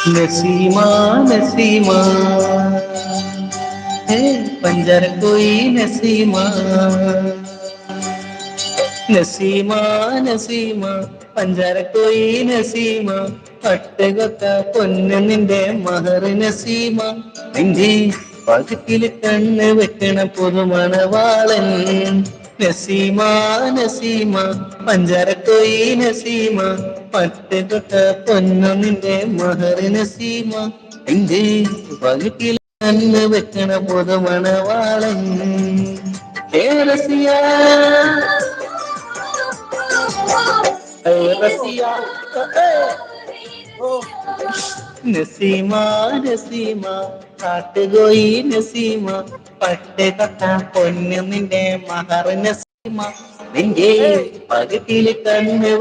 നസീമ നസീമ ഹേ പഞ്ചാര കോയി നസീമ നസീമ നസീമ പഞ്ചാര കോയി നസീമ പട്ടുകൊത്ത പൊന്ന് നിന്റെ മഹർ നസീമ നിന്റെ പകുക്കില് കണ്ണ് വെക്കണ പുതുമണവാളൻ നസീമ നസീമ പഞ്ചാര കോയി നസീമ പട്ടുകൊത്ത പൊന്നു നിന്റെ മഹർ നസീമ നിന്റെ പകുക്കില് കണ്ണ് വെക്കണ പുതുമണവാളൻ ഏ റസിയ റസിയ നസീമ നസീമ കാട്ടുകോയി നസീമ പട്ട് തൊട്ട പൊന്നു നിന്റെ മഹർ നസീമ നിന്റെ പകുതിയിൽ കണ്ണ്